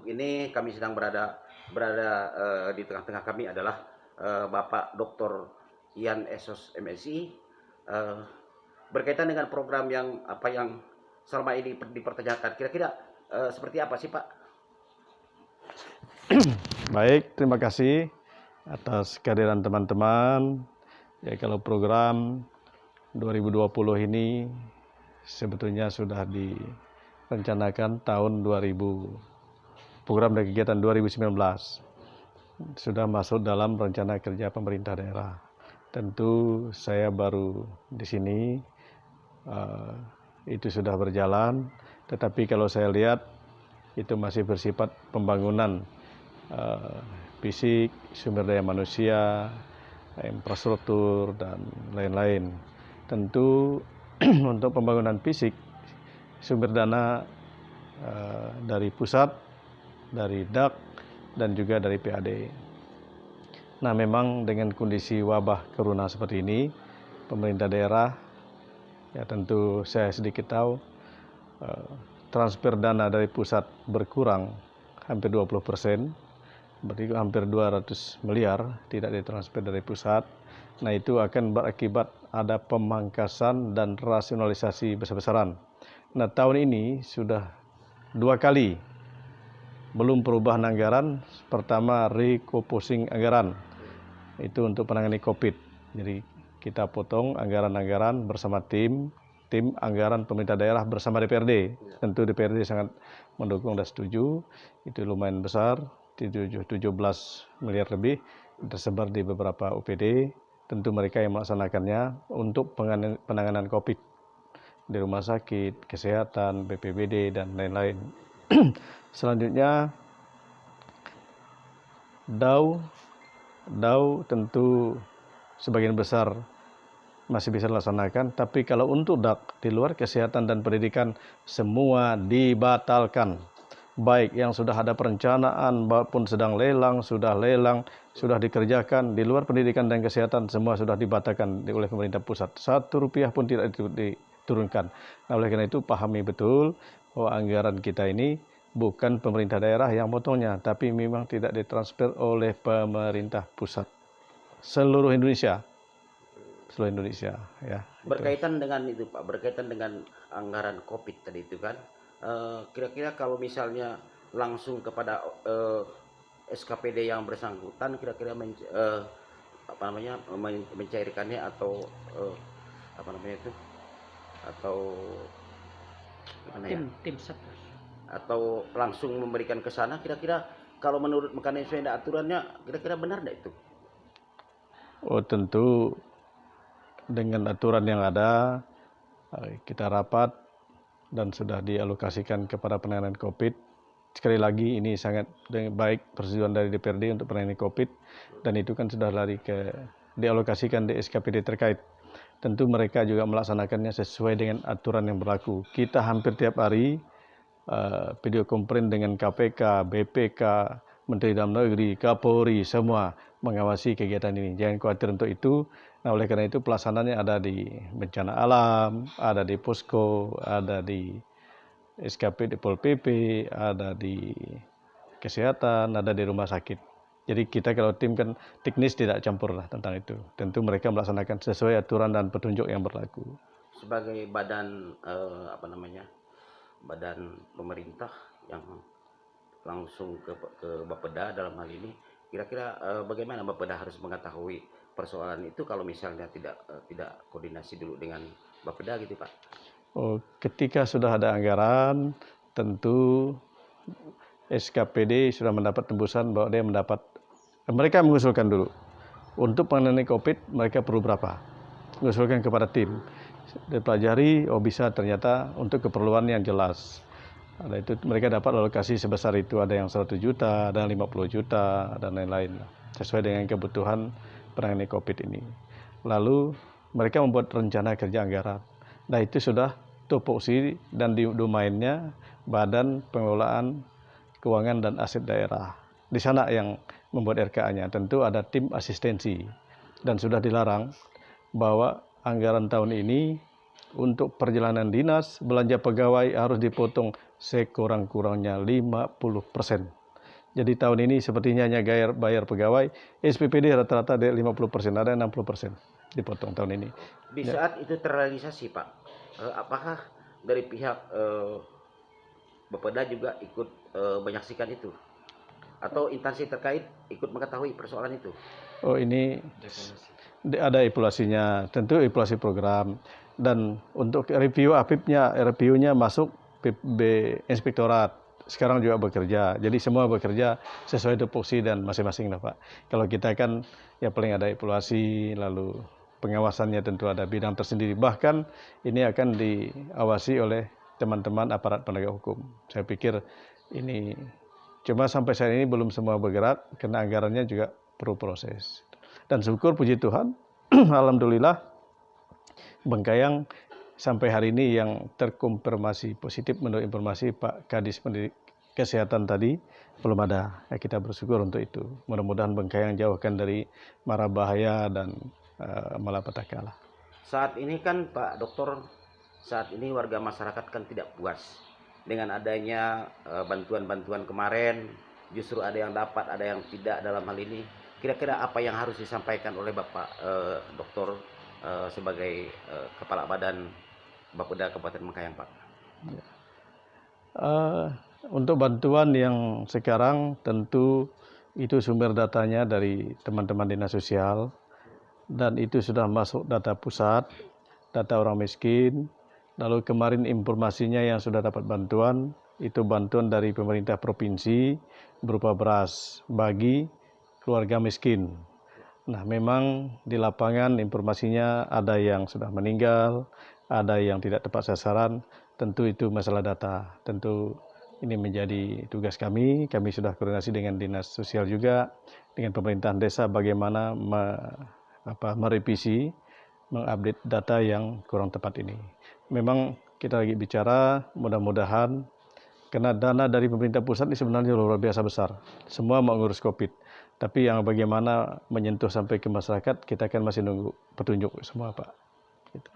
ini kami sedang berada di tengah-tengah kami adalah Bapak Dr. Ian Esos MSI, berkaitan dengan program yang selama ini dipertanyakan. Kira-kira seperti apa sih Pak? Baik, terima kasih atas kehadiran teman-teman. Ya, kalau program 2020 ini sebetulnya sudah direncanakan tahun 2000, program dan kegiatan 2019 sudah masuk dalam rencana kerja pemerintah daerah. Tentu saya baru di sini, itu sudah berjalan, tetapi kalau saya lihat itu masih bersifat pembangunan fisik, sumber daya manusia, infrastruktur, dan lain-lain. Tentu untuk pembangunan fisik, sumber dana dari pusat, dari DAK, dan juga dari PAD. Nah, memang dengan kondisi wabah corona seperti ini, pemerintah daerah, ya tentu saya sedikit tahu, transfer dana dari pusat berkurang hampir 20%, berarti hampir 200 miliar tidak ditransfer dari pusat. Nah, itu akan berakibat ada pemangkasan dan rasionalisasi besar-besaran. Nah, tahun ini sudah 2 kali belum perubahan anggaran. Pertama, recomposing anggaran, itu untuk menangani COVID. Jadi kita potong anggaran-anggaran bersama tim anggaran pemerintah daerah bersama DPRD. Tentu DPRD sangat mendukung dan setuju. Itu lumayan besar, 17 miliar lebih, tersebar di beberapa OPD. Tentu mereka yang melaksanakannya untuk penanganan COVID di rumah sakit, kesehatan, BPBD, dan lain-lain. Selanjutnya, DAU tentu sebagian besar masih bisa dilaksanakan, tapi kalau untuk DAK di luar kesehatan dan pendidikan semua dibatalkan. Baik yang sudah ada perencanaan maupun sedang lelang, sudah dikerjakan, di luar pendidikan dan kesehatan semua sudah dibatalkan oleh pemerintah pusat. 1 rupiah pun tidak diturunkan. Nah, oleh karena itu pahami betul bahwa anggaran kita ini bukan pemerintah daerah yang potongnya, tapi memang tidak ditransfer oleh pemerintah pusat. Seluruh Indonesia ya. Berkaitan dengan itu Pak, berkaitan dengan anggaran COVID tadi itu kan, kira-kira kalau misalnya langsung kepada SKPD yang bersangkutan, kira-kira mencairkannya atau tim satgas, atau langsung memberikan ke sana, kira-kira kalau menurut mekanisme dan aturannya kira-kira benar tidak itu? Oh, tentu dengan aturan yang ada, kita rapat dan sudah dialokasikan kepada penanganan COVID. Sekali lagi ini sangat baik persetujuan dari DPRD untuk penanganan COVID, dan itu kan sudah dialokasikan di SKPD terkait. Tentu mereka juga melaksanakannya sesuai dengan aturan yang berlaku. Kita hampir tiap hari video conference dengan KPK, BPK, Menteri Dalam Negeri, Kapolri, semua mengawasi kegiatan ini. Jangan khawatir untuk itu. Nah, oleh karena itu pelaksanaannya ada di bencana alam, ada di posko, ada di SKP, di Pol PP, ada di kesehatan, ada di rumah sakit. Jadi kita kalau tim kan teknis tidak campur lah tentang itu. Tentu mereka melaksanakan sesuai aturan dan petunjuk yang berlaku. Sebagai badan badan pemerintah yang langsung ke Bapeda dalam hal ini, kira-kira bagaimana Bapeda harus mengetahui persoalan itu kalau misalnya tidak koordinasi dulu dengan Bapeda gitu Pak? Oh, ketika sudah ada anggaran, tentu SKPD sudah mendapat tembusan bahwa dia mereka mengusulkan dulu untuk penanganan COVID mereka perlu berapa, mengusulkan kepada tim, dipelajari, oh bisa ternyata untuk keperluan yang jelas. Ada itu mereka dapat alokasi sebesar itu, ada yang 100 juta, ada yang 50 juta, dan lain-lain, sesuai dengan kebutuhan penanganan COVID ini. Lalu mereka membuat rencana kerja anggaran. Nah, itu sudah tupoksi dan di domainnya Badan Pengelolaan Keuangan dan Aset Daerah. Di sana yang membuat RKA-nya. Tentu ada tim asistensi dan sudah dilarang bahwa anggaran tahun ini untuk perjalanan dinas, belanja pegawai harus dipotong sekurang-kurangnya 50%. Jadi tahun ini sepertinya hanya bayar pegawai, SPPD rata-rata ada 50%, ada 60% dipotong tahun ini. Di saat itu terrealisasi Pak, apakah dari pihak Bapeda juga ikut menyaksikan itu? Atau instansi terkait ikut mengetahui persoalan itu? Oh, ini ada evaluasinya, tentu evaluasi program. Dan untuk review reviewnya masuk Inspektorat. Sekarang juga bekerja, jadi semua bekerja sesuai tupoksi dan masing-masing lah Pak. Kalau kita kan ya paling ada evaluasi, lalu pengawasannya tentu ada bidang tersendiri. Bahkan ini akan diawasi oleh teman-teman aparat penegak hukum. Saya pikir ini cuma sampai saat ini belum semua bergerak karena anggarannya juga perlu proses. Dan syukur puji Tuhan, alhamdulillah Bengkayang sampai hari ini yang terkonfirmasi positif menurut informasi Pak Kadis Kesehatan tadi belum ada. Ya, kita bersyukur untuk itu. Mudah-mudahan Bengkayang jauhkan dari mara bahaya dan malapetaka lah. Saat ini kan Pak Dokter, saat ini warga masyarakat kan tidak puas dengan adanya bantuan-bantuan kemarin. Justru ada yang dapat, ada yang tidak dalam hal ini. Kira-kira apa yang harus disampaikan oleh Bapak Dokter sebagai Kepala Badan Bapeda Kabupaten Bengkayang Pak? Untuk bantuan yang sekarang tentu itu sumber datanya dari teman-teman dinas sosial dan itu sudah masuk data pusat, data orang miskin. Lalu kemarin informasinya yang sudah dapat bantuan itu bantuan dari pemerintah provinsi berupa beras bagi keluarga miskin. Nah, memang di lapangan informasinya ada yang sudah meninggal, ada yang tidak tepat sasaran. Tentu itu masalah data. Tentu ini menjadi tugas kami. Kami sudah koordinasi dengan dinas sosial juga, dengan pemerintahan desa bagaimana merevisi, mengupdate data yang kurang tepat ini. Memang kita lagi bicara, mudah-mudahan karena dana dari pemerintah pusat ini sebenarnya luar biasa besar. Semua mau ngurus COVID. Tapi yang bagaimana menyentuh sampai ke masyarakat, kita kan masih nunggu petunjuk semua Pak. Gitu.